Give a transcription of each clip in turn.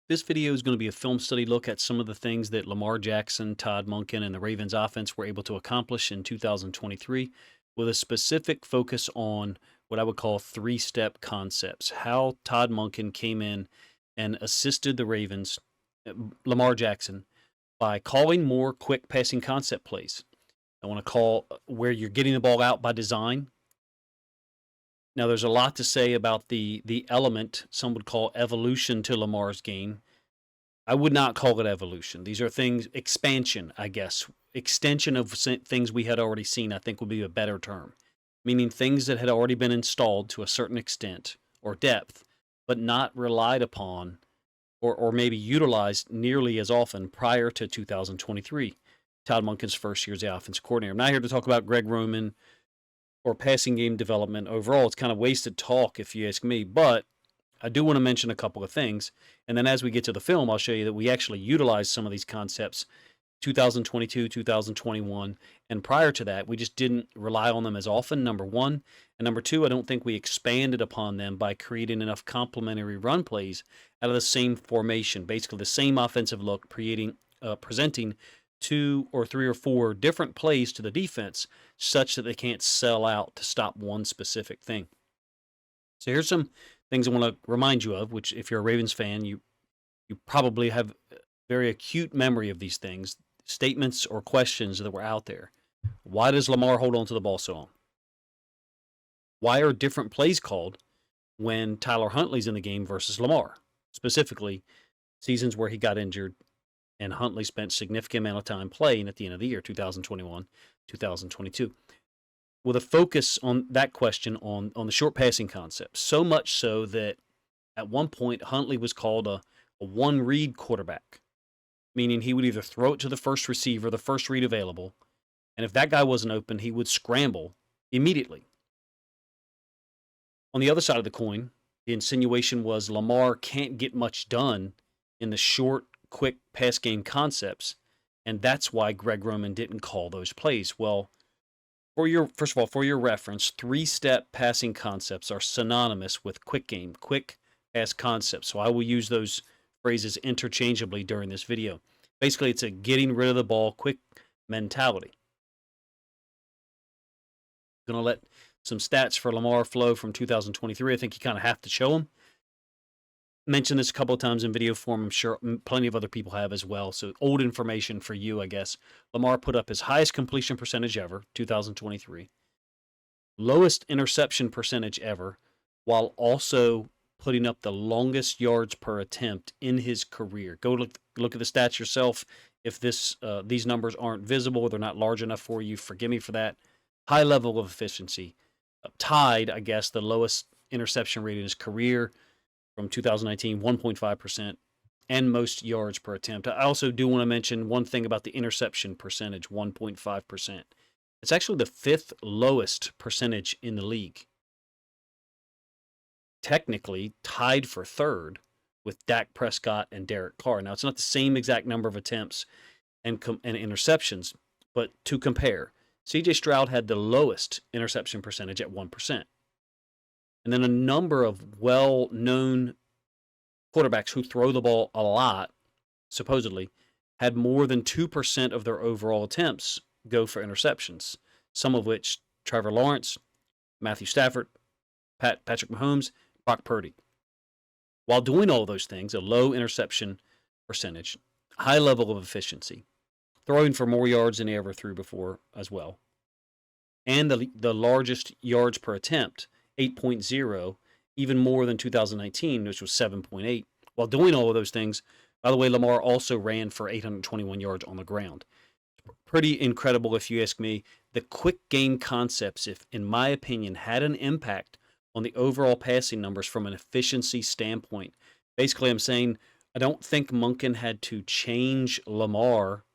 This video is going to be a film study look at some of the things that Lamar Jackson, Todd Monken, and the Ravens offense were able to accomplish in 2023 with a specific focus on what I would call three-step concepts. How Todd Monken came in and assisted the Ravens, Lamar Jackson, by calling more quick passing concept plays. I want to call where you're getting the ball out by design. Now, there's a lot to say about the element some would call evolution to Lamar's game. I would not call it evolution. These are things, expansion, I guess. Extension of things we had already seen, I think would be a better term. Meaning things that had already been installed to a certain extent or depth, but not relied upon or maybe utilized nearly as often prior to 2023. Todd Monken's first year as the offensive coordinator. I'm not here to talk about Greg Roman or passing game development overall. It's kind of wasted talk if you ask me, but I do want to mention a couple of things. And then as we get to the film, I'll show you that we actually utilized some of these concepts 2022, 2021, and prior to that, we just didn't rely on them as often, number one. And number two, I don't think we expanded upon them by creating enough complementary run plays out of the same formation, basically the same offensive look, presenting two or three or four different plays to the defense such that they can't sell out to stop one specific thing. So here's some things I want to remind you of, which if you're a Ravens fan, you probably have very acute memory of these things, statements or questions that were out there. Why does Lamar hold on to the ball so long? Why are different plays called when Tyler Huntley's in the game versus Lamar? Specifically, seasons where he got injured and Huntley spent significant amount of time playing at the end of the year, 2021, 2022. With a focus on that question on the short passing concept, so much so that at one point Huntley was called a one-read quarterback, meaning he would either throw it to the first receiver, the first read available, and if that guy wasn't open, he would scramble immediately. On the other side of the coin, the insinuation was Lamar can't get much done in the short, quick pass game concepts, and that's why Greg Roman didn't call those plays. Well, first of all, for your reference, three-step passing concepts are synonymous with quick game, quick pass concepts. So I will use those phrases interchangeably during this video. Basically, it's a getting rid of the ball quick mentality. I'm going to let some stats for Lamar flow from 2023. I think you kind of have to show them. Mentioned this a couple of times in video form. I'm sure plenty of other people have as well. So old information for you, I guess. Lamar put up his highest completion percentage ever, 2023. Lowest interception percentage ever, while also putting up the longest yards per attempt in his career. Go look at the stats yourself. If these numbers aren't visible or they're not large enough for you, forgive me for that. High level of efficiency. Tied, I guess, the lowest interception rate in his career from 2019, 1.5%, and most yards per attempt. I also do want to mention one thing about the interception percentage, 1.5%. It's actually the fifth lowest percentage in the league. Technically tied for third with Dak Prescott and Derek Carr. Now, it's not the same exact number of attempts and interceptions, but to compare, C.J. Stroud had the lowest interception percentage at 1%. And then a number of well-known quarterbacks who throw the ball a lot, supposedly, had more than 2% of their overall attempts go for interceptions, some of which Trevor Lawrence, Matthew Stafford, Patrick Mahomes, Brock Purdy. While doing all those things, a low interception percentage, high level of efficiency, throwing for more yards than he ever threw before as well, and the largest yards per attempt, 8.0, even more than 2019, which was 7.8. While doing all of those things, by the way, Lamar also ran for 821 yards on the ground. Pretty incredible if you ask me. The quick game concepts, if in my opinion, had an impact on the overall passing numbers from an efficiency standpoint. Basically, I'm saying I don't think Monken had to change Lamar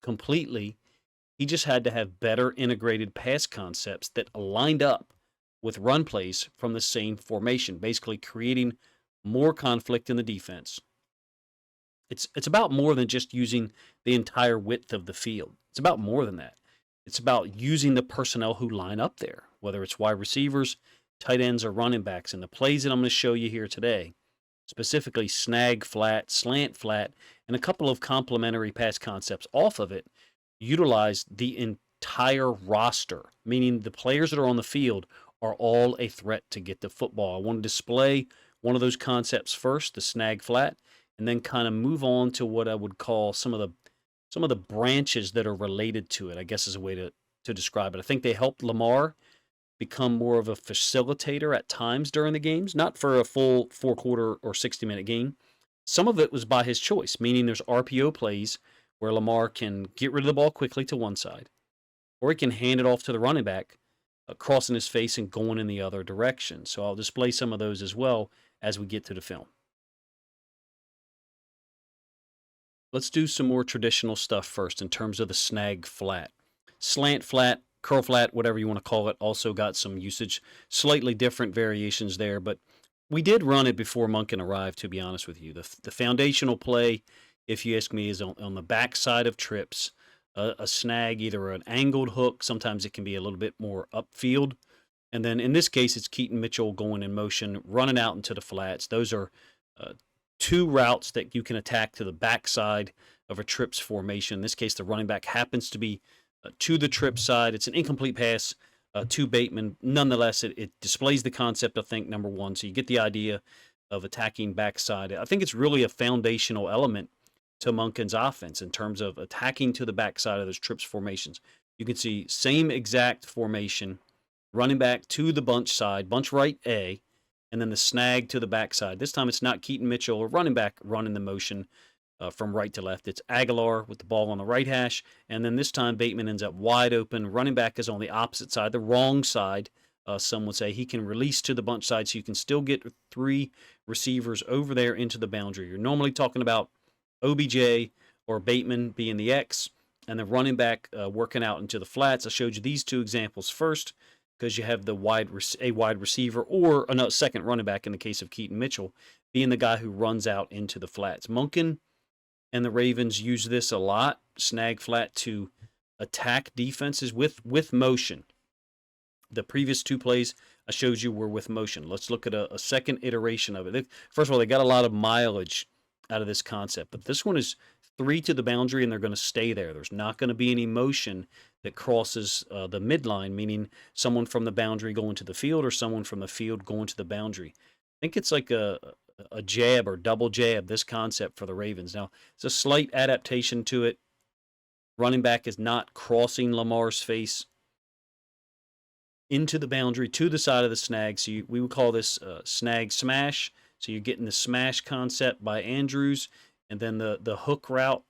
completely. He just had to have better integrated pass concepts that aligned up with run plays from the same formation, basically creating more conflict in the defense. It's about more than just using the entire width of the field. It's about more than that. It's about using the personnel who line up there, whether it's wide receivers, tight ends, or running backs. And the plays that I'm going to show you here today specifically snag flat, slant flat, and a couple of complementary pass concepts off of it, utilize the entire roster, meaning the players that are on the field are all a threat to get the football. I want to display one of those concepts first, the snag flat, and then kind of move on to what I would call some of the branches that are related to it, I guess is a way to describe it. I think they helped Lamar become more of a facilitator at times during the games, not for a full 4-quarter or 60-minute game. Some of it was by his choice, meaning there's RPO plays where Lamar can get rid of the ball quickly to one side, or he can hand it off to the running back, crossing his face and going in the other direction. So I'll display some of those as well as we get to the film. Let's do some more traditional stuff first in terms of the snag flat. Slant flat, curl flat, whatever you want to call it, also got some usage. Slightly different variations there, but we did run it before Monken arrived, to be honest with you. The foundational play, if you ask me, is on the back side of trips. A snag, either an angled hook, sometimes it can be a little bit more upfield. And then in this case, it's Keaton Mitchell going in motion, running out into the flats. Those are two routes that you can attack to the backside of a trips formation. In this case, the running back happens to be to the trip side. It's an incomplete pass to Bateman. Nonetheless, it displays the concept, I think, number one. So you get the idea of attacking backside. I think it's really a foundational element to Monken's offense in terms of attacking to the backside of those trips formations. You can see same exact formation, running back to the bunch side, bunch right A, and then the snag to the backside. This time it's not Keaton Mitchell or running back running the motion from right to left. It's Aguilar with the ball on the right hash, and then this time Bateman ends up wide open. Running back is on the opposite side, the wrong side. Some would say he can release to the bunch side, so you can still get 3 receivers over there into the boundary. You're normally talking about OBJ or Bateman being the X, and the running back working out into the flats. I showed you these 2 examples first because you have a wide receiver or a second running back in the case of Keaton Mitchell being the guy who runs out into the flats. Monken and the Ravens use this a lot, snag flat, to attack defenses with motion. The previous 2 plays I showed you were with motion. Let's look at a second iteration of it. First of all, they got a lot of mileage out of this concept, but this one is 3 to the boundary, and they're going to stay there. There's not going to be any motion that crosses the midline, meaning someone from the boundary going to the field or someone from the field going to the boundary. I think it's like a jab or double jab, this concept for the Ravens. Now, it's a slight adaptation to it. Running back is not crossing Lamar's face into the boundary to the side of the snag. So we would call this Snag Smash. So you're getting the smash concept by Andrews, and then the hook route,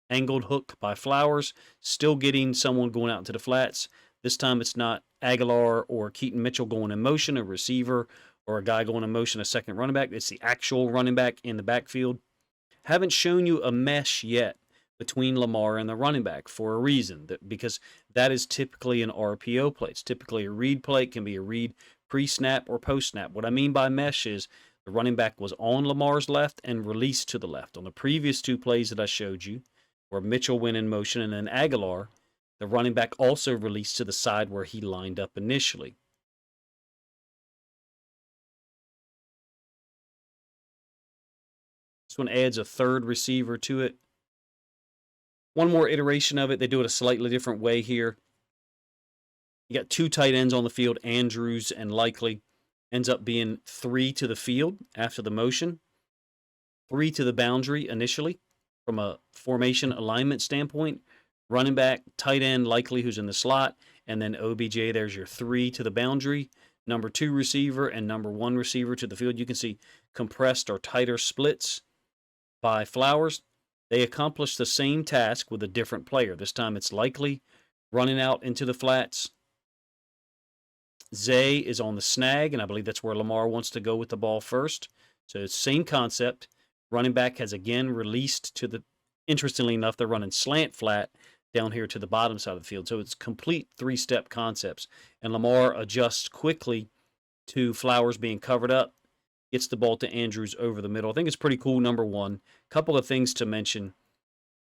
angled hook by Flowers, still getting someone going out into the flats. This time it's not Aguilar or Keaton Mitchell going in motion, a receiver, or a guy going in motion, a second running back. It's the actual running back in the backfield. Haven't shown you a mesh yet between Lamar and the running back for a reason, because that is typically an RPO play. It's typically a read play. It can be a read pre-snap or post-snap. What I mean by mesh is the running back was on Lamar's left and released to the left. On the previous 2 plays that I showed you, where Mitchell went in motion and then Aguilar, the running back also released to the side where he lined up initially. This one adds a third receiver to it. One more iteration of it. They do it a slightly different way here. You got 2 tight ends on the field, Andrews and Likely. Ends up being 3 to the field after the motion, 3 to the boundary initially from a formation alignment standpoint. Running back, tight end, Likely, who's in the slot, and then OBJ, there's your 3 to the boundary. Number 2 receiver and number 1 receiver to the field. You can see compressed or tighter splits by Flowers. They accomplish the same task with a different player. This time it's Likely running out into the flats. Zay is on the snag, and I believe that's where Lamar wants to go with the ball first. So it's same concept. Running back has again released to the, interestingly enough, they're running slant flat down here to the bottom side of the field. So it's complete 3-step concepts. And Lamar adjusts quickly to Flowers being covered up, gets the ball to Andrews over the middle. I think it's pretty cool, number one. Couple of things to mention.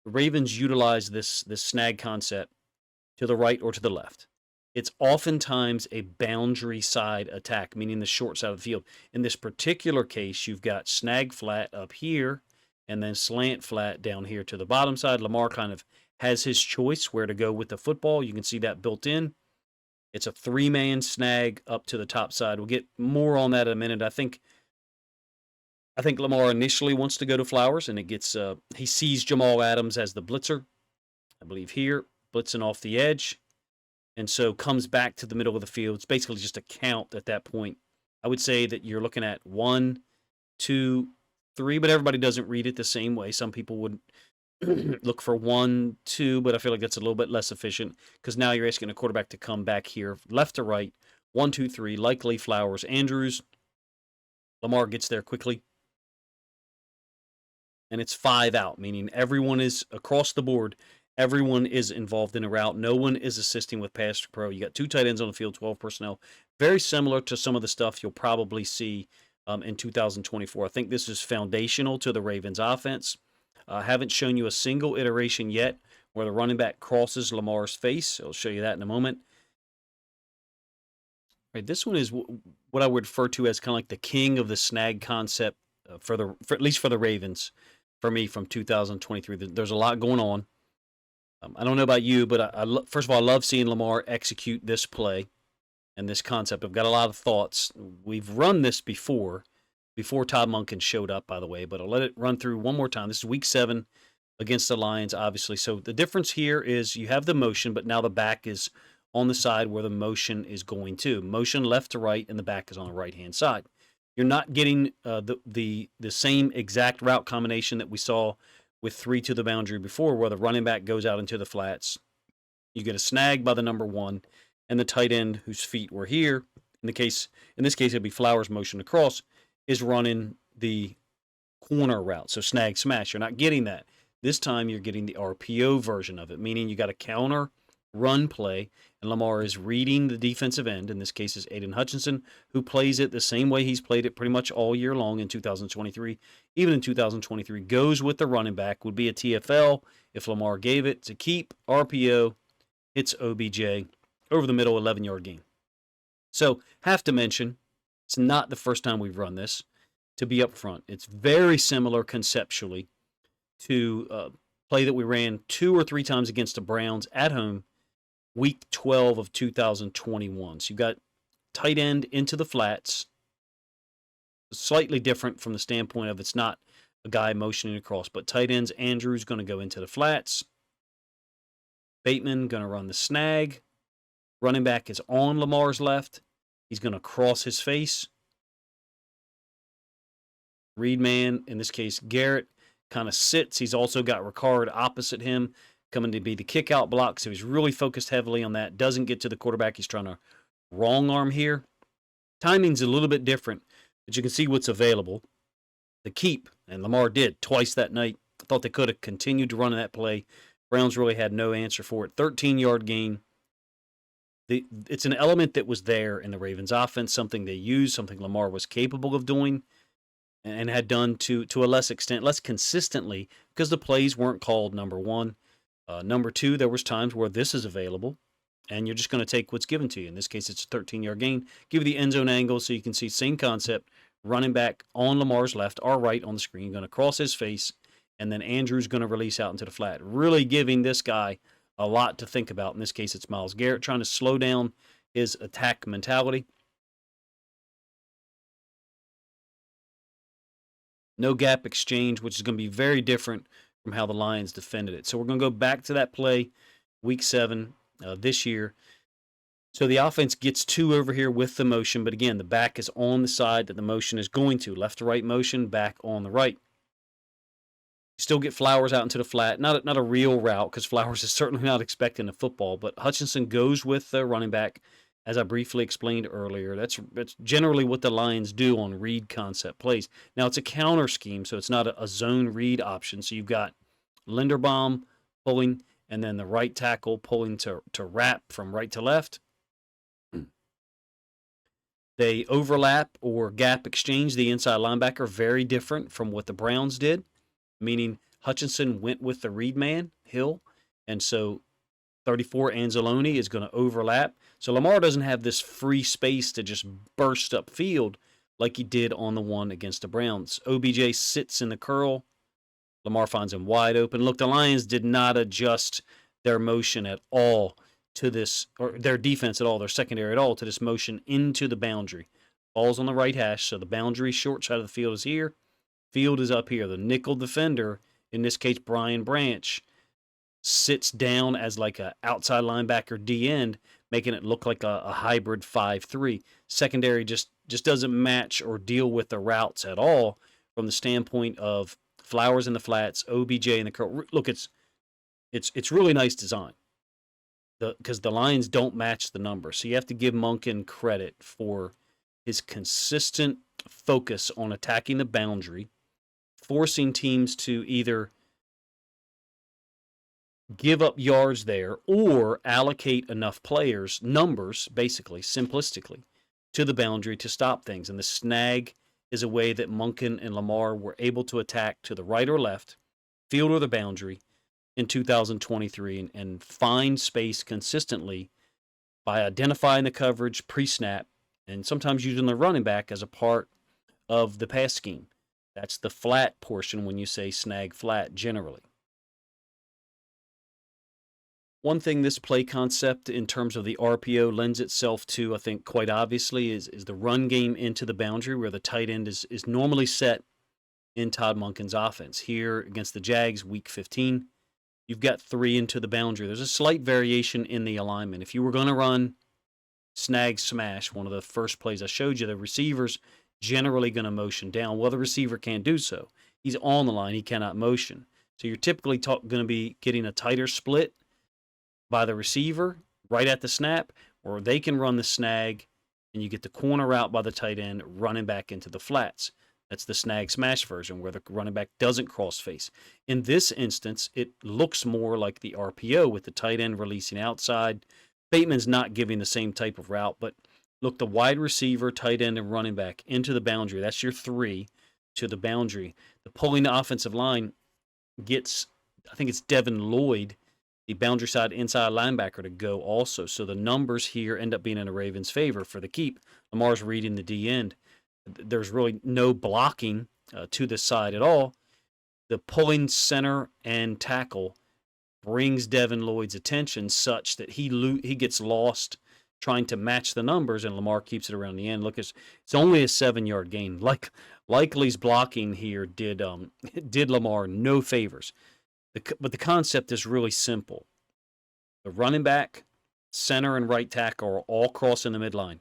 The Ravens utilize this snag concept to the right or to the left. it's oftentimes a boundary side attack, meaning the short side of the field. In this particular case, you've got snag flat up here and then slant flat down here to the bottom side. Lamar kind of has his choice where to go with the football. You can see that built in. It's a 3-man snag up to the top side. We'll get more on that in a minute. I think Lamar initially wants to go to Flowers, and it gets he sees Jamal Adams as the blitzer, I believe here, blitzing off the edge, and so comes back to the middle of the field. It's basically just a count at that point. I would say that you're looking at 1, 2, 3, but everybody doesn't read it the same way. Some people would look for 1, 2, but I feel like that's a little bit less efficient because now you're asking a quarterback to come back here, left to right, 1, 2, 3, likely Flowers, Andrews. Lamar gets there quickly. And it's 5 out, meaning everyone is across the board. Everyone is involved in a route. No one is assisting with pass pro. You got 2 tight ends on the field, 12 personnel. Very similar to some of the stuff you'll probably see in 2024. I think this is foundational to the Ravens offense. I haven't shown you a single iteration yet where the running back crosses Lamar's face. I'll show you that in a moment. Right, this one is what I would refer to as kind of like the king of the snag concept for at least for the Ravens. For me, from 2023, there's a lot going on. I don't know about you, but first of all, I love seeing Lamar execute this play and this concept. I've got a lot of thoughts. We've run this before Todd Monken showed up, by the way, but I'll let it run through one more time. This is week 7 against the Lions, obviously. So the difference here is you have the motion, but now the back is on the side where the motion is going to. Motion left to right, and the back is on the right-hand side. You're not getting the same exact route combination that we saw with 3 to the boundary before, where the running back goes out into the flats. You get a snag by the number 1, and the tight end whose feet were here. In this case, it'd be Flowers motion across, is running the corner route. So snag smash. You're not getting that. This time you're getting the RPO version of it, meaning you got a counter run play, and Lamar is reading the defensive end. In this case is Aiden Hutchinson, who plays it the same way he's played it pretty much all year long in 2023. Even in 2023, goes with the running back, would be a TFL if Lamar gave it to keep. RPO, hits OBJ over the middle, 11-yard gain. So have to mention, it's not the first time we've run this, to be up front. It's very similar conceptually to play that we ran 2 or 3 times against the Browns at home week 12 of 2021. So you've got tight end into the flats. Slightly different from the standpoint of it's not a guy motioning across, but tight ends, Andrews going to go into the flats. Bateman going to run the snag. Running back is on Lamar's left. He's going to cross his face. Reed man, in this case Garrett, kind of sits. He's also got Ricard opposite him, coming to be the kick out block. So he's really focused heavily on that. Doesn't get to the quarterback. He's trying to wrong arm here. Timing's a little bit different, but you can see what's available. The keep, and Lamar did twice that night. I thought they could have continued to run that play. Browns really had no answer for it. 13-yard gain. It's an element that was there in the Ravens offense, something they used, something Lamar was capable of doing and had done to a less extent, less consistently, because the plays weren't called, number 1. Number 2, there was times where this is available, and you're just going to take what's given to you. In this case, it's a 13-yard gain. Give you the end zone angle so you can see same concept. Running back on Lamar's left or right on the screen, going to cross his face, and then Andrews going to release out into the flat. Really giving this guy a lot to think about. In this case, it's Myles Garrett trying to slow down his attack mentality. No gap exchange, which is going to be very different from how the Lions defended it. So we're going to go back to that play, week 7 this year. So the offense gets 2 over here with the motion, but again, the back is on the side that the motion is going to. Left to right motion, back on the right. Still get Flowers out into the flat. Not a real route because Flowers is certainly not expecting a football, but Hutchinson goes with the running back, as I briefly explained earlier. That's generally what the Lions do on read concept plays. Now, it's a counter scheme, so it's not a zone read option. So you've got Linderbaum pulling, and then the right tackle pulling to wrap from right to left. They overlap or gap exchange the inside linebacker, very different from what the Browns did, meaning Hutchinson went with the read man, Hill, and so 34, Anzalone is going to overlap. So Lamar doesn't have this free space to just burst upfield like he did on the one against the Browns. OBJ sits in the curl. Lamar finds him wide open. Look, the Lions did not adjust their motion at all to this, or their defense at all, their secondary at all, to this motion into the boundary. Ball's on the right hash, so the boundary short side of the field is here. Field is up here. The nickel defender, in this case Brian Branch, sits down as like a outside linebacker D end, making it look like a hybrid 5-3. Secondary just doesn't match or deal with the routes at all from the standpoint of Flowers in the flats, OBJ in the curl. Look, it's really nice design. Because the Lions don't match the numbers. So you have to give Monken credit for his consistent focus on attacking the boundary, forcing teams to either give up yards there or allocate enough players, numbers, basically, simplistically, to the boundary to stop things. And the snag is a way that Monken and Lamar were able to attack to the right or left, field or the boundary, in 2023 and find space consistently by identifying the coverage pre-snap and sometimes using the running back as a part of the pass scheme. That's the flat portion when you say snag flat generally. One thing this play concept in terms of the RPO lends itself to, I think, quite obviously, is the run game into the boundary where the tight end is normally set in Todd Monken's offense. Here against the Jags, week 15, you've got 3 into the boundary. There's a slight variation in the alignment. If you were going to run Snag Smash, one of the first plays I showed you, the receiver's generally going to motion down. Well, the receiver can't do so. He's on the line. He cannot motion. So you're typically going to be getting a tighter split by the receiver right at the snap, or they can run the snag, and you get the corner route by the tight end running back into the flats. That's the Snag Smash version where the running back doesn't cross face. In this instance, it looks more like the RPO with the tight end releasing outside. Bateman's not giving the same type of route, but look, the wide receiver, tight end, and running back into the boundary. That's your 3 to the boundary. The pulling the offensive line gets, I think it's Devin Lloyd, the boundary side inside linebacker, to go also. So the numbers here end up being in the Ravens' favor for the keep. Lamar's reading the D end. There's really no blocking to this side at all. The pulling center and tackle brings Devin Lloyd's attention such that he gets lost trying to match the numbers, and Lamar keeps it around the end. Look, it's only a 7-yard gain. Likely's blocking here did Lamar no favors. But the concept is really simple. The running back, center, and right tackle are all crossing the midline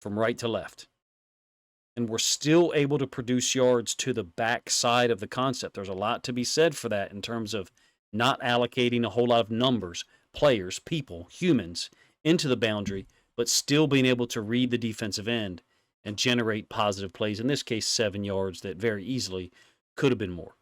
from right to left. And we're still able to produce yards to the back side of the concept. There's a lot to be said for that in terms of not allocating a whole lot of numbers, players, people, humans into the boundary, but still being able to read the defensive end and generate positive plays. In this case, 7 yards that very easily could have been more.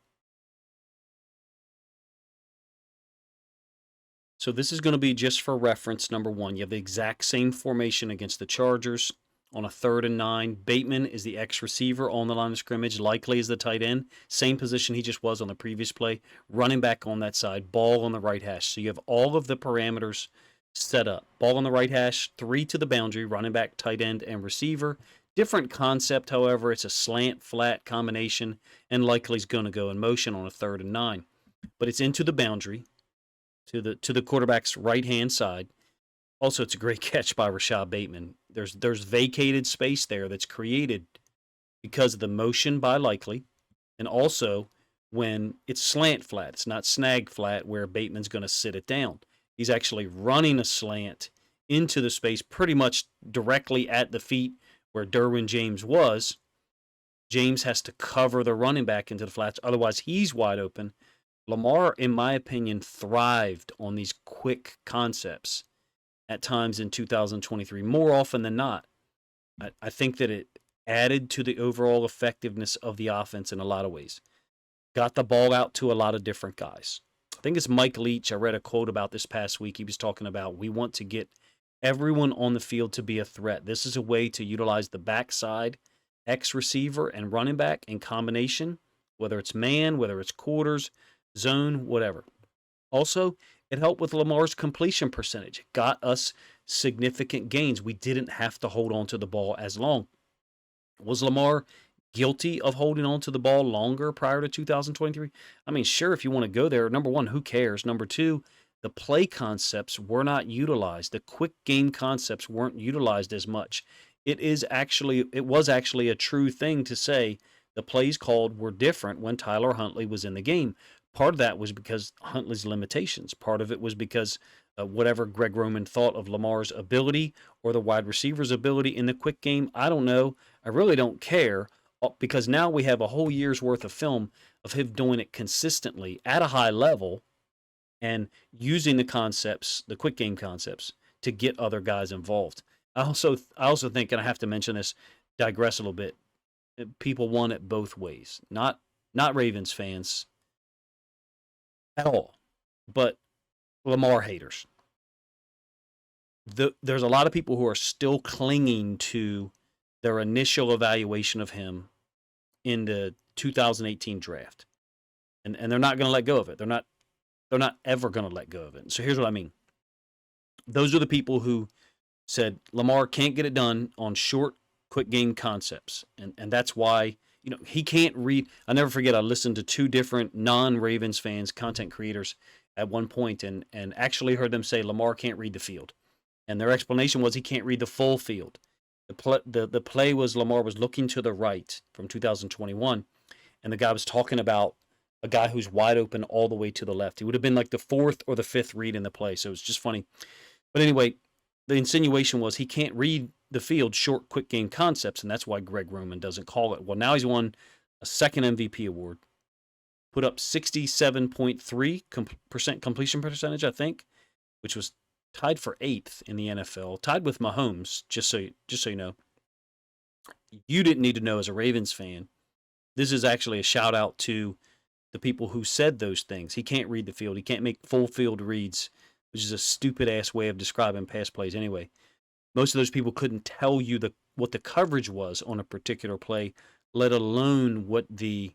So this is going to be just for reference, number 1. You have the exact same formation against the Chargers on a 3rd and 9. Bateman is the X-receiver on the line of scrimmage. Likely is the tight end. Same position he just was on the previous play. Running back on that side. Ball on the right hash. So you have all of the parameters set up. Ball on the right hash. 3 to the boundary. Running back, tight end, and receiver. Different concept, however. It's a slant-flat combination, and likely's going to go in motion on a 3rd and 9. But it's into the boundary, to the quarterback's right-hand side. Also, it's a great catch by Rashad Bateman. There's vacated space there that's created because of the motion by Likely, and also when it's slant flat. It's not snag flat where Bateman's going to sit it down. He's actually running a slant into the space pretty much directly at the feet where Derwin James was. James has to cover the running back into the flats. Otherwise, he's wide open. Lamar, in my opinion, thrived on these quick concepts at times in 2023, more often than not. I think that it added to the overall effectiveness of the offense in a lot of ways. Got the ball out to a lot of different guys. I think it's Mike Leach. I read a quote about this past week. He was talking about, we want to get everyone on the field to be a threat. This is a way to utilize the backside, X receiver and running back in combination, whether it's man, whether it's quarters, zone, whatever. Also, It helped with Lamar's completion percentage. It got us significant gains. We didn't have to hold on to the ball as long. Was Lamar guilty of holding on to the ball longer prior to 2023? I mean, sure, if you want to go there, number one, who cares? Number two, the play concepts were not utilized. The quick game concepts weren't utilized as much. It was actually a true thing to say the plays called were different when Tyler Huntley was in the game. Part of that was because Huntley's limitations. Part of it was because whatever Greg Roman thought of Lamar's ability or the wide receiver's ability in the quick game, I don't know. I really don't care because now we have a whole year's worth of film of him doing it consistently at a high level and using the concepts, the quick game concepts, to get other guys involved. I also think, and I have to mention this, digress a little bit. People want it both ways. Not Ravens fans at all, but Lamar haters. There's a lot of people who are still clinging to their initial evaluation of him in the 2018 draft, and they're not going to let go of it. They're not ever going to let go of it. So here's what I mean. Those are the people who said Lamar can't get it done on short, quick game concepts, and that's why he can't read. I never forget. I listened to two different non-Ravens fans, content creators, at one point, and actually heard them say Lamar can't read the field, and their explanation was he can't read the full field. The play was Lamar was looking to the right from 2021, and the guy was talking about a guy who's wide open all the way to the left. He would have been like the fourth or the fifth read in the play, so it's just funny. But anyway, the insinuation was he can't read the field short, quick game concepts, and that's why Greg Roman doesn't call it. Well, now he's won a second MVP award, put up 67.3% completion percentage, I think, which was tied for 8th in the NFL, tied with Mahomes, just so you know. You didn't need to know as a Ravens fan. This is actually a shout out to the people who said those things. He can't read the field. He can't make full field reads, which is a stupid ass way of describing pass plays anyway. Most of those people couldn't tell you what the coverage was on a particular play, let alone what the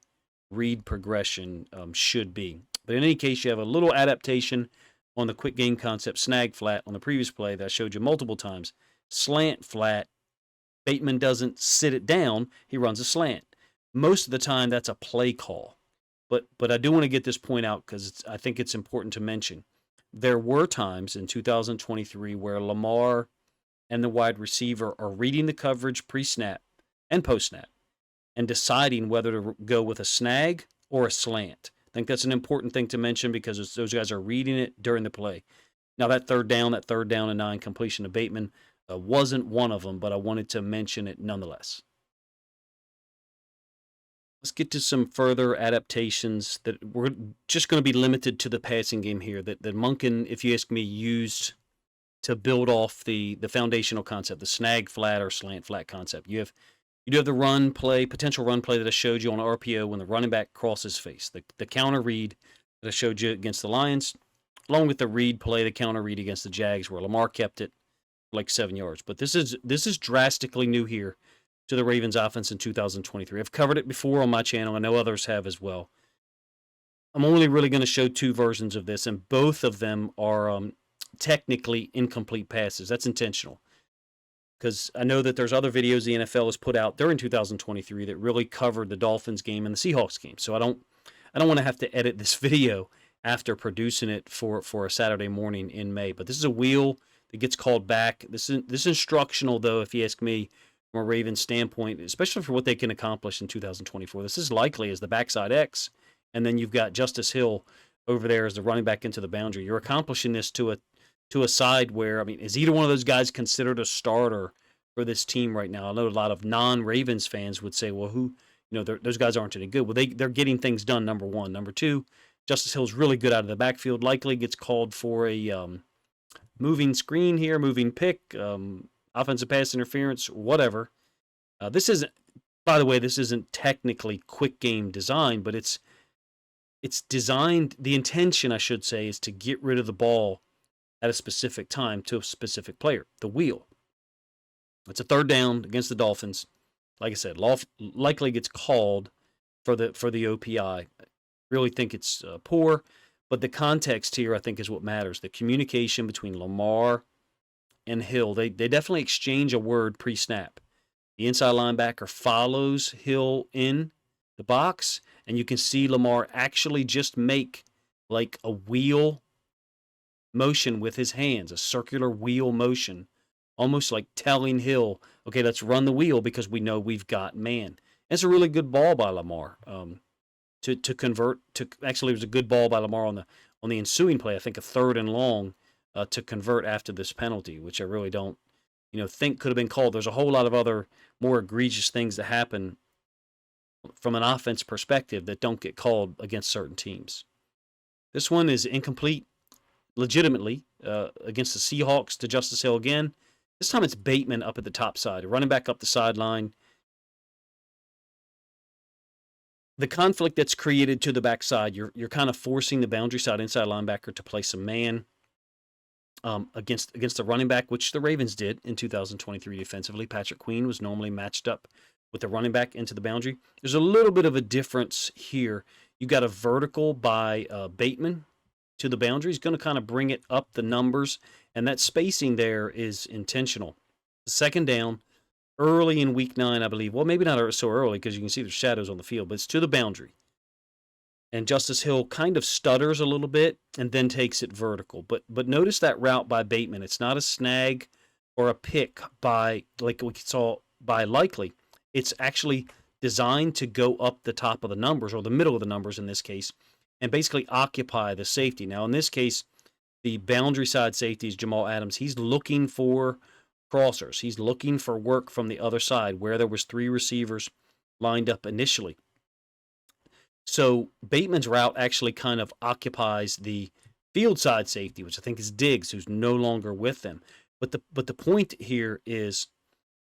read progression should be. But in any case, you have a little adaptation on the quick game concept snag flat on the previous play that I showed you multiple times. Slant flat. Bateman doesn't sit it down. He runs a slant. Most of the time, that's a play call. But I do want to get this point out because I think it's important to mention. There were times in 2023 where Lamar and the wide receiver are reading the coverage pre-snap and post-snap and deciding whether to go with a snag or a slant. I think that's an important thing to mention because those guys are reading it during the play. Now, that third down and 9 completion to Bateman wasn't one of them, but I wanted to mention it nonetheless. Let's get to some further adaptations that we're just going to be limited to the passing game here that Monken, if you ask me, used to build off the foundational concept, the snag flat or slant flat concept. You do have the run play, potential run play that I showed you on RPO when the running back crosses face, the counter read that I showed you against the Lions, along with the read play, the counter read against the Jags where Lamar kept it like 7 yards. But this is drastically new here to the Ravens offense in 2023. I've covered it before on my channel. I know others have as well. I'm only really going to show two versions of this, and both of them are technically incomplete passes. That's intentional. Because I know that there's other videos the NFL has put out during 2023 that really covered the Dolphins game and the Seahawks game. So I don't want to have to edit this video after producing it for a Saturday morning in May. But this is a wheel that gets called back. This is instructional, though, if you ask me, from a Ravens standpoint, especially for what they can accomplish in 2024. This is likely as the backside X, and then you've got Justice Hill over there as the running back into the boundary. You're accomplishing this to a side where, I mean, is either one of those guys considered a starter for this team right now? I know a lot of non-Ravens fans would say, well, those guys aren't any good. Well, they're getting things done, number one. Number two, Justice Hill's really good out of the backfield, likely gets called for a moving screen here, moving pick, offensive pass interference, whatever. This isn't technically quick game design, but it's designed, the intention, I should say, is to get rid of the ball at a specific time to a specific player, the wheel. It's a third down against the Dolphins. Like I said, likely gets called for the OPI. Really think it's poor, But the context here, I think, is what matters. The communication between Lamar and Hill. They definitely exchange a word pre-snap. The inside linebacker follows Hill in the box, and you can see Lamar actually just make like a wheel motion with his hands, a circular wheel motion, almost like telling Hill, okay, let's run the wheel because we know we've got man. And it's a really good ball by Lamar to convert. Actually, it was a good ball by Lamar on the ensuing play. I think a 3rd and long to convert after this penalty, which I really don't think could have been called. There's a whole lot of other more egregious things that happen from an offense perspective that don't get called against certain teams. This one is incomplete, legitimately, against the Seahawks to Justice Hill again. This time it's Bateman up at the top side, running back up the sideline. The conflict that's created to the backside, you're kind of forcing the boundary side inside linebacker to play some man against the running back, which the Ravens did in 2023 defensively. Patrick Queen was normally matched up with the running back into the boundary. There's a little bit of a difference here. You got a vertical by Bateman to the boundary. He's going to kind of bring it up the numbers, and that spacing there is intentional. The 2nd down, early in week 9, I believe. Well, maybe not so early because you can see there's shadows on the field, but it's to the boundary. And Justice Hill kind of stutters a little bit and then takes it vertical. But notice that route by Bateman. It's not a snag or a pick by, like we saw by Likely. It's actually designed to go up the top of the numbers, or the middle of the numbers in this case, and basically occupy the safety. Now, in this case, the boundary side safety is Jamal Adams. He's looking for crossers. He's looking for work from the other side where there was 3 receivers lined up initially. So Bateman's route actually kind of occupies the field side safety, which I think is Diggs, who's no longer with them. But the point here is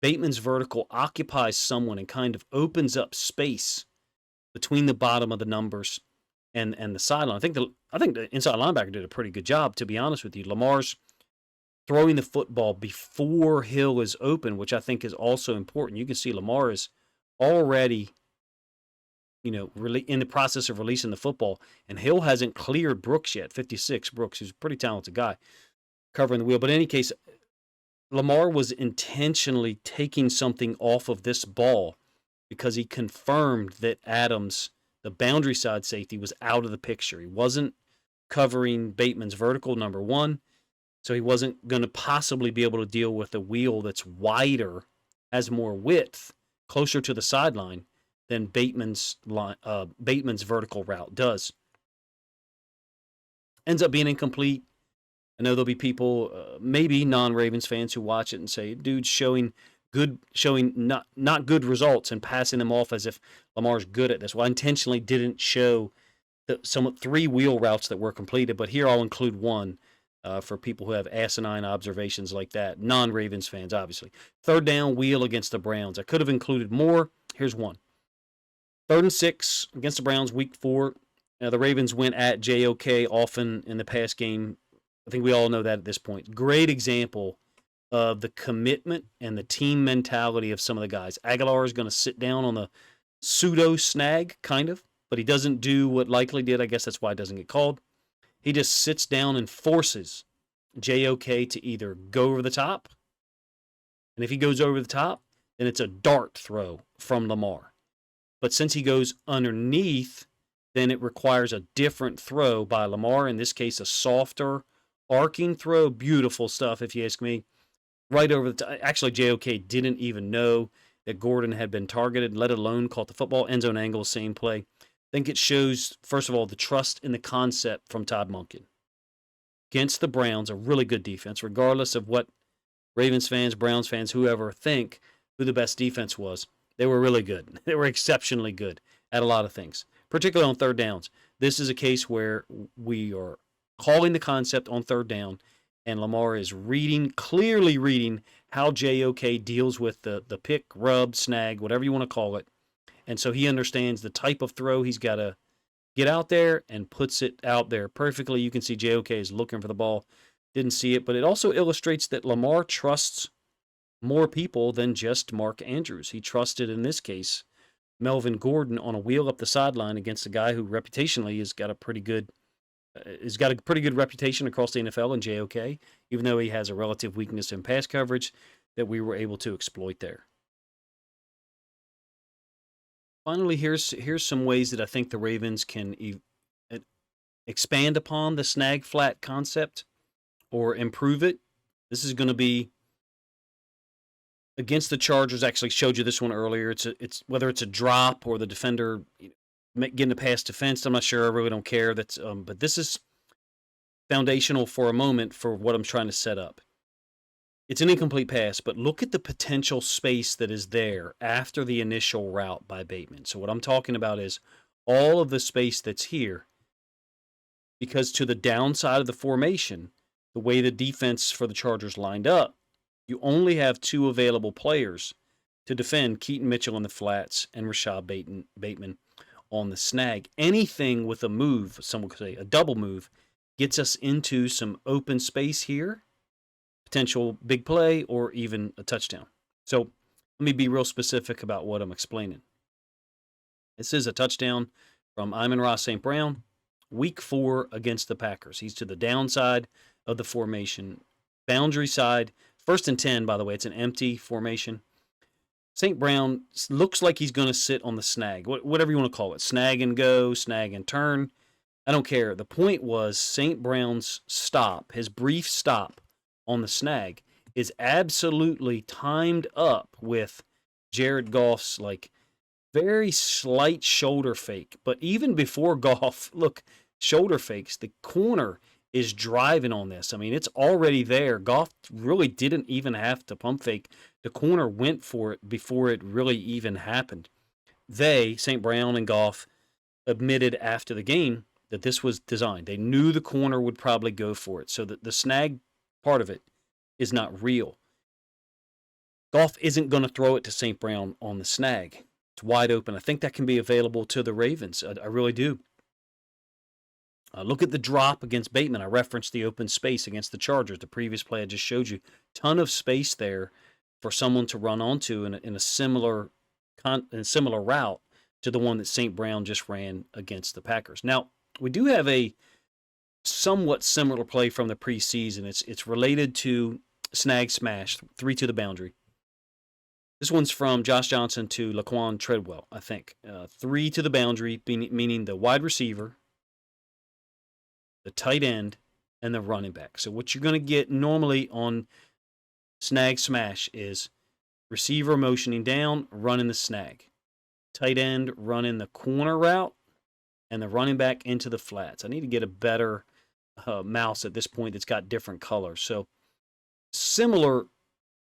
Bateman's vertical occupies someone and kind of opens up space between the bottom of the numbers and the sideline. I think the inside linebacker did a pretty good job, to be honest with you. Lamar's throwing the football before Hill is open, which I think is also important. You can see Lamar is already in the process of releasing the football, and Hill hasn't cleared Brooks yet. 56, Brooks, who's a pretty talented guy, covering the wheel. But in any case, Lamar was intentionally taking something off of this ball because he confirmed that Adams, the boundary side safety, was out of the picture. He wasn't covering Bateman's vertical, number 1, so he wasn't going to possibly be able to deal with a wheel that's wider, has more width, closer to the sideline than Bateman's vertical route does. Ends up being incomplete. I know there'll be people, maybe non-Ravens fans, who watch it and say, "Dude's showing not good results and passing them off as if Lamar's good at this." Well, I intentionally didn't show some 3 wheel routes that were completed, but here I'll include one for people who have asinine observations like that. Non-Ravens fans, obviously. 3rd down wheel against the Browns. I could have included more. Here's one. 3rd and 6 against the Browns, week 4. The Ravens went at JOK often in the past game. I think we all know that at this point. Great example of the commitment and the team mentality of some of the guys. Aguilar is going to sit down on the pseudo snag, kind of, but he doesn't do what Likely did. I guess that's why it doesn't get called. He just sits down and forces JOK to either go over the top, and if he goes over the top, then it's a dart throw from Lamar. But since he goes underneath, then it requires a different throw by Lamar. In this case, a softer, arcing throw. Beautiful stuff, if you ask me. Right over the top. Actually, JOK didn't even know that Gordon had been targeted, let alone caught the football. End zone angle, same play. I think it shows, first of all, the trust in the concept from Todd Monken. Against the Browns, a really good defense, regardless of what Ravens fans, Browns fans, whoever think who the best defense was. They were really good. They were exceptionally good at a lot of things, particularly on 3rd downs. This is a case where we are calling the concept on 3rd down, and Lamar is clearly reading how JOK deals with the pick, rub, snag, whatever you want to call it. And so he understands the type of throw he's got to get out there and puts it out there perfectly. You can see JOK is looking for the ball. Didn't see it, but it also illustrates that Lamar trusts more people than just Mark Andrews. He trusted, in this case, Melvin Gordon on a wheel up the sideline against a guy who reputationally has got a pretty good He's got a pretty good reputation across the NFL in JOK, even though he has a relative weakness in pass coverage that we were able to exploit there. Finally, here's some ways that I think the Ravens can expand upon the snag flat concept or improve it. This is going to be against the Chargers. Actually, showed you this one earlier. It's whether it's a drop or the defender getting a pass defense. I'm not sure. I really don't care. But this is foundational for a moment for what I'm trying to set up. It's an incomplete pass, but look at the potential space that is there after the initial route by Bateman. So what I'm talking about is all of the space that's here, because to the downside of the formation, the way the defense for the Chargers lined up, you only have 2 available players to defend Keaton Mitchell in the flats and Rashad Bateman on the snag. Anything with a move, some would say a double move, gets us into some open space here, potential big play, or even a touchdown. So let me be real specific about what I'm explaining. This is a touchdown from Amon-Ra St. Brown, week 4 against the Packers. He's to the downside of the formation, boundary side, 1st and 10, by the way. It's an empty formation. St. Brown looks like he's going to sit on the snag, whatever you want to call it, snag and go, snag and turn. I don't care. The point was St. Brown's stop, his brief stop on the snag, is absolutely timed up with Jared Goff's very slight shoulder fake. But even before Goff, look, shoulder fakes, the corner is driving on this. I mean, it's already there. Goff really didn't even have to pump fake. The corner went for it before it really even happened. St. Brown and Goff, admitted after the game that this was designed. They knew the corner would probably go for it. So the snag part of it is not real. Goff isn't going to throw it to St. Brown on the snag. It's wide open. I think that can be available to the Ravens. I really do. Look at the drop against Bateman. I referenced the open space against the Chargers. The previous play I just showed you. Ton of space there for someone to run onto in a similar route to the one that St. Brown just ran against the Packers. Now, we do have a somewhat similar play from the preseason. It's related to Snag Smash, 3 to the boundary. This one's from Josh Johnson to Laquan Treadwell, I think. 3 to the boundary, meaning the wide receiver, the tight end, and the running back. So what you're going to get normally on Snag Smash is receiver motioning down, running the snag. Tight end running the corner route, and the running back into the flats. I need to get a better mouse at this point that's got different colors. So similar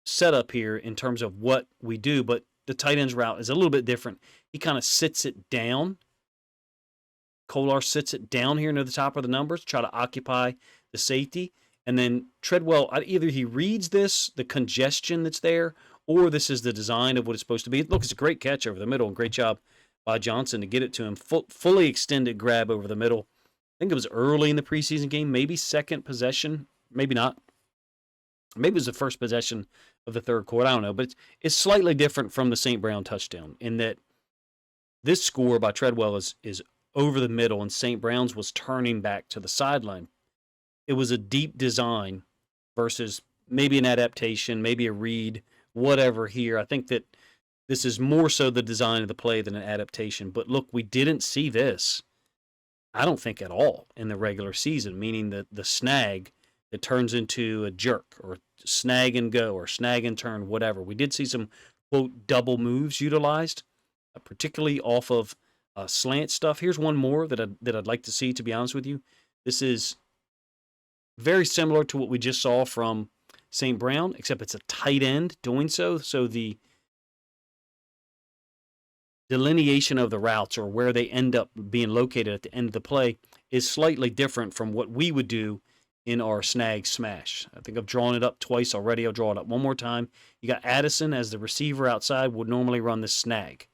setup here in terms of what we do, but the tight end's route is a little bit different. He kind of sits it down. Kolar sits it down here near the top of the numbers, try to occupy the safety. And then Treadwell, either he reads this, the congestion that's there, or this is the design of what it's supposed to be. Look, it's a great catch over the middle, and great job by Johnson to get it to him. Fully extended grab over the middle. I think it was early in the preseason game, maybe second possession, maybe not. Maybe it was the first possession of the third quarter. I don't know, but it's slightly different from the St. Brown touchdown in that this score by Treadwell is over the middle, and St. Brown's was turning back to the sideline. It was a deep design versus maybe an adaptation, maybe a read, whatever here. I think that this is more so the design of the play than an adaptation. But look, we didn't see this, I don't think, at all in the regular season, meaning that the snag that turns into a jerk or snag and go or snag and turn, whatever. We did see some, quote, double moves utilized, particularly off of slant stuff. Here's one more that I'd like to see, to be honest with you. This is very similar to what we just saw from St. Brown, except it's a tight end doing so. So the delineation of the routes or where they end up being located at the end of the play is slightly different from what we would do in our Snag Smash. I think I've drawn it up twice already. I'll draw it up one more time. You got Addison as the receiver outside would normally run the snag.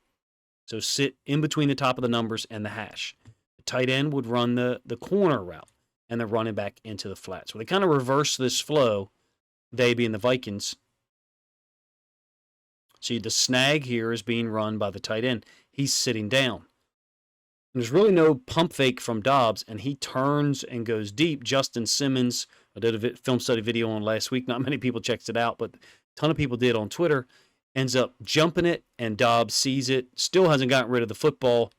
So sit in between the top of the numbers and the hash. The tight end would run the corner route and the running back into the flat. So they kind of reverse this flow, they being the Vikings. See, the snag here is being run by the tight end. He's sitting down. There's really no pump fake from Dobbs, and he turns and goes deep. Justin Simmons, I did a film study video on last week. Not many people checked it out, but a ton of people did on Twitter. Ends up jumping it, and Dobbs sees it. Still hasn't gotten rid of the football,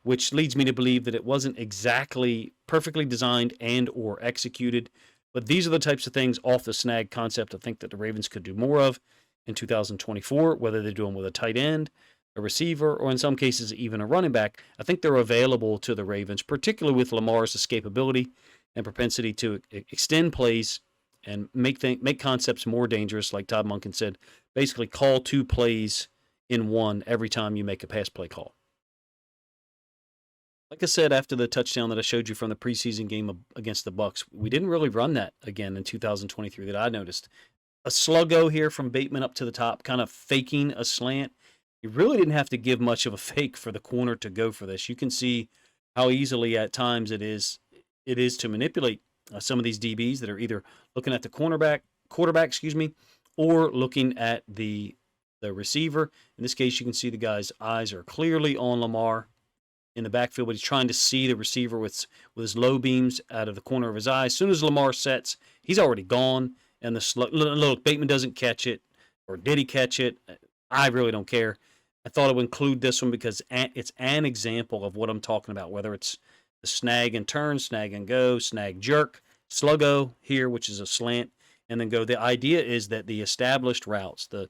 which leads me to believe that it wasn't exactly perfectly designed and or executed. But these are the types of things off the snag concept I think that the Ravens could do more of in 2024, whether they do them with a tight end, a receiver, or in some cases even a running back. I think they're available to the Ravens, particularly with Lamar's escapability and propensity to extend plays and make concepts more dangerous, like Todd Monken said. Basically, call two plays in one every time you make a pass play call. Like I said, after the touchdown that I showed you from the preseason game against the Bucs, we didn't really run that again in 2023 that I noticed. A sluggo here from Bateman up to the top, kind of faking a slant. You really didn't have to give much of a fake for the corner to go for this. You can see how easily at times it is to manipulate some of these DBs that are either looking at the quarterback, or looking at the receiver. In this case, you can see the guy's eyes are clearly on Lamar in the backfield, but he's trying to see the receiver with his low beams out of the corner of his eye. As soon as Lamar sets, he's already gone, and look, Bateman doesn't catch it, or did he catch it? I really don't care. I thought I would include this one because it's an example of what I'm talking about, whether it's the snag and turn, snag and go, snag jerk, sluggo here, which is a slant, and then go. The idea is that the established routes, the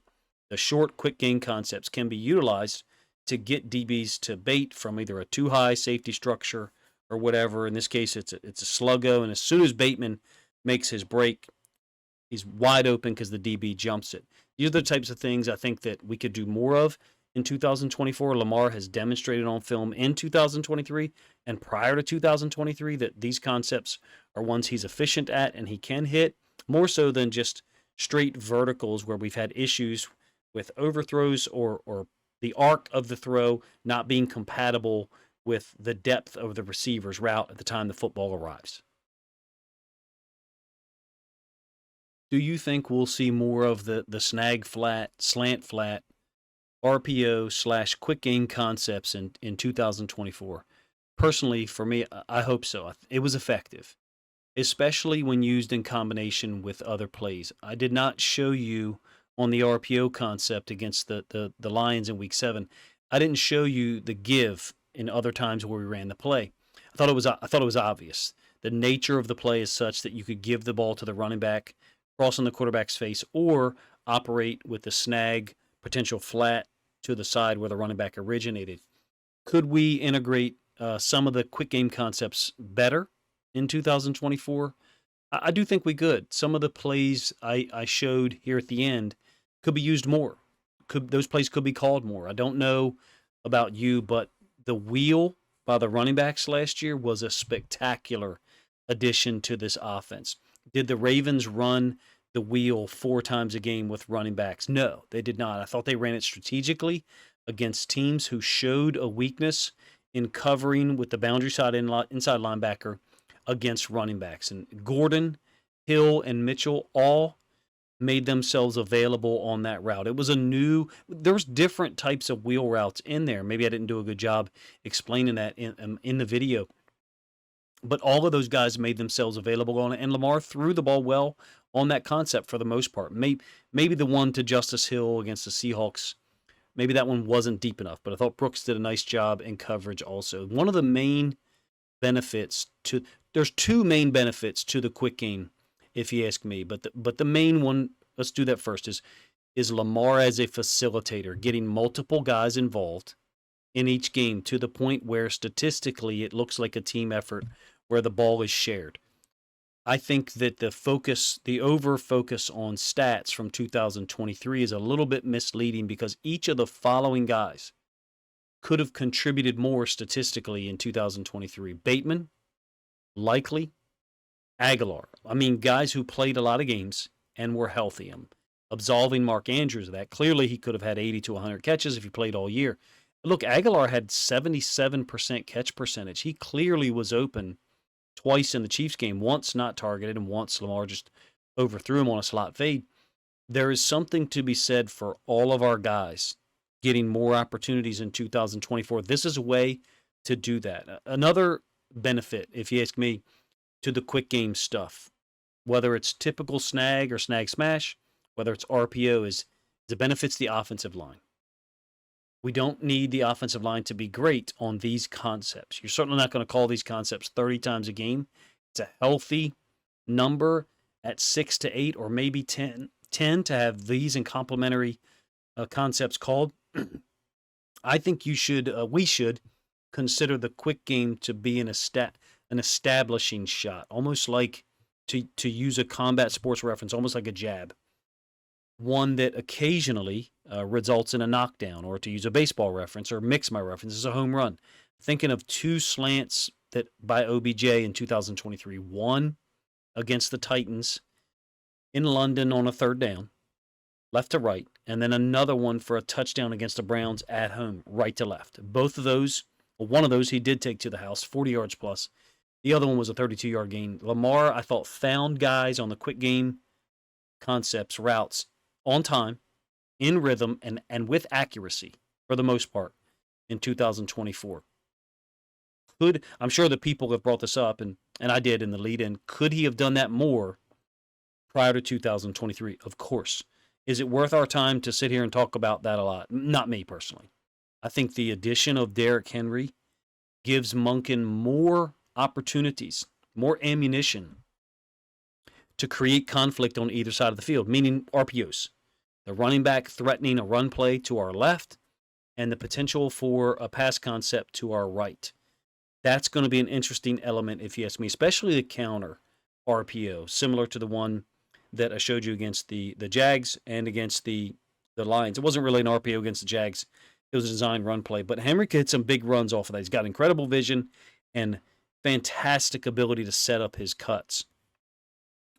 short, quick game concepts can be utilized to get DBs to bait from either a too high safety structure or whatever. In this case, it's a sluggo, and as soon as Bateman makes his break, he's wide open because the DB jumps it. These are the types of things I think that we could do more of in 2024. Lamar has demonstrated on film in 2023 and prior to 2023 that these concepts are ones he's efficient at and he can hit, more so than just straight verticals where we've had issues with overthrows or the arc of the throw not being compatible with the depth of the receiver's route at the time the football arrives. Do you think we'll see more of the snag flat, slant flat, RPO / quick game concepts in 2024? Personally, for me, I hope so. It was effective, especially when used in combination with other plays. I did not show you on the RPO concept against the Lions in Week 7. I didn't show you the give in other times where we ran the play. I thought it was obvious. The nature of the play is such that you could give the ball to the running back, cross on the quarterback's face, or operate with the snag potential flat to the side where the running back originated. Could we integrate some of the quick game concepts better in 2024? I do think we could. Some of the plays I showed here at the end could be used more. Those plays could be called more. I don't know about you, but the wheel by the running backs last year was a spectacular addition to this offense. Did the Ravens run the wheel 4 times a game with running backs? No, they did not. I thought they ran it strategically against teams who showed a weakness in covering with the boundary side inside linebacker against running backs. And Gordon, Hill, and Mitchell all made themselves available on that route. It was there's different types of wheel routes in there. Maybe I didn't do a good job explaining that in the video. But all of those guys made themselves available on it, and Lamar threw the ball well on that concept for the most part. Maybe the one to Justice Hill against the Seahawks, maybe that one wasn't deep enough, but I thought Brooks did a nice job in coverage also. One of the main benefits there's 2 main benefits to the quick game, if you ask me, but the main one, let's do that first, is Lamar as a facilitator, getting multiple guys involved in each game to the point where statistically it looks like a team effort where the ball is shared. I think that the over focus on stats from 2023 is a little bit misleading because each of the following guys could have contributed more statistically in 2023. Bateman, likely, Aguilar. I mean, guys who played a lot of games and were healthy. I'm absolving Mark Andrews of that. Clearly, he could have had 80 to 100 catches if he played all year. Look, Aguilar had 77% catch percentage. He clearly was open twice in the Chiefs game, once not targeted and once Lamar just overthrew him on a slot fade. There is something to be said for all of our guys getting more opportunities in 2024. This is a way to do that. Another benefit, if you ask me, to the quick game stuff, whether it's typical snag or snag smash, whether it's RPO, is it benefits the offensive line. We don't need the offensive line to be great on these concepts. You're certainly not going to call these concepts 30 times a game. It's a healthy number at 6 to 8 or maybe 10 to have these and complementary concepts called. I think we should consider the quick game to be an establishing shot, almost like, to use a combat sports reference, almost like a jab. One that occasionally results in a knockdown, or to use a baseball reference or mix my reference, is a home run. Thinking of 2 slants that by OBJ in 2023, one against the Titans in London on a 3rd down, left to right, and then another one for a touchdown against the Browns at home, right to left. Both of those, one of those he did take to the house, 40 yards plus. The other one was a 32-yard gain. Lamar, I thought, found guys on the quick game concepts, routes, on time, in rhythm, and with accuracy for the most part in 2024. I'm sure that people have brought this up, and I did in the lead-in. Could he have done that more prior to 2023? Of course. Is it worth our time to sit here and talk about that a lot? Not me personally. I think the addition of Derrick Henry gives Monken more opportunities, more ammunition to create conflict on either side of the field, meaning RPOs. The running back threatening a run play to our left and the potential for a pass concept to our right. That's going to be an interesting element, if you ask me, especially the counter RPO, similar to the one that I showed you against the Jags and against the Lions. It wasn't really an RPO against the Jags. It was a designed run play. But Henry could hit some big runs off of that. He's got incredible vision and fantastic ability to set up his cuts.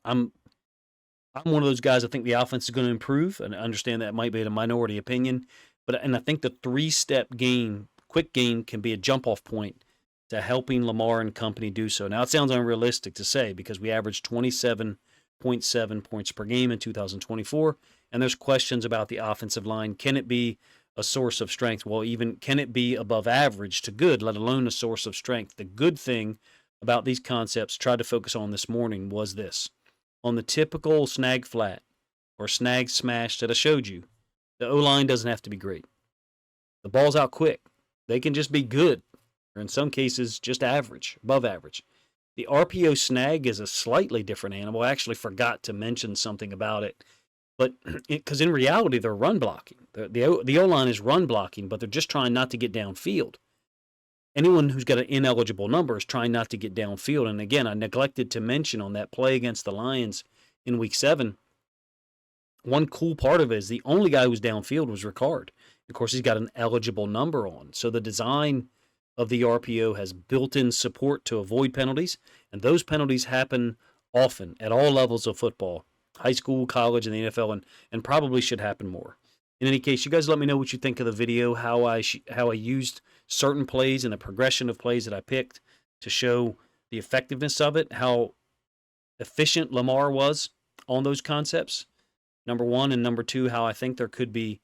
I'm one of those guys. I think the offense is going to improve, and I understand that might be a minority opinion. And I think the 3-step game, quick game, can be a jump-off point to helping Lamar and company do so. Now, it sounds unrealistic to say because we averaged 27.7 points per game in 2024, and there's questions about the offensive line. Can it be a source of strength? Well, even can it be above average to good, let alone a source of strength? The good thing about these concepts, tried to focus on this morning, was this. On the typical snag flat or snag smash that I showed you, the O-line doesn't have to be great. The ball's out quick. They can just be good, or in some cases, just average, above average. The RPO snag is a slightly different animal. I actually forgot to mention something about it, but because in reality, they're run blocking. The O-line is run blocking, but they're just trying not to get downfield. Anyone who's got an ineligible number is trying not to get downfield. And again, I neglected to mention on that play against the Lions in Week 7, one cool part of it is the only guy who was downfield was Ricard. Of course, he's got an eligible number on. So the design of the RPO has built-in support to avoid penalties, and those penalties happen often at all levels of football, high school, college, and the NFL, and probably should happen more. In any case, you guys let me know what you think of the video, how I used certain plays and the progression of plays that I picked to show the effectiveness of it, how efficient Lamar was on those concepts, number one, and number two, how I think there could be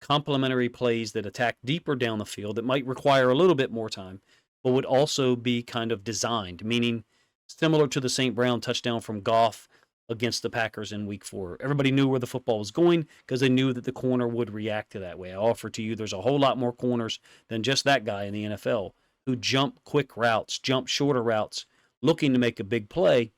complementary plays that attack deeper down the field that might require a little bit more time, but would also be kind of designed, meaning similar to the St. Brown touchdown from Goff against the Packers in Week 4. Everybody knew where the football was going because they knew that the corner would react to that way. I offer to you there's a whole lot more corners than just that guy in the NFL who jump quick routes, jump shorter routes, looking to make a big play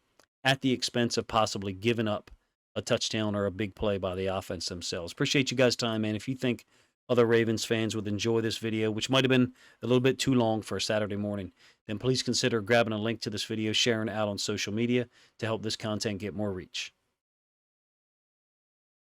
at the expense of possibly giving up a touchdown or a big play by the offense themselves. Appreciate you guys' time, man. If you think other Ravens fans would enjoy this video, which might have been a little bit too long for a Saturday morning, then please consider grabbing a link to this video, sharing it out on social media to help this content get more reach.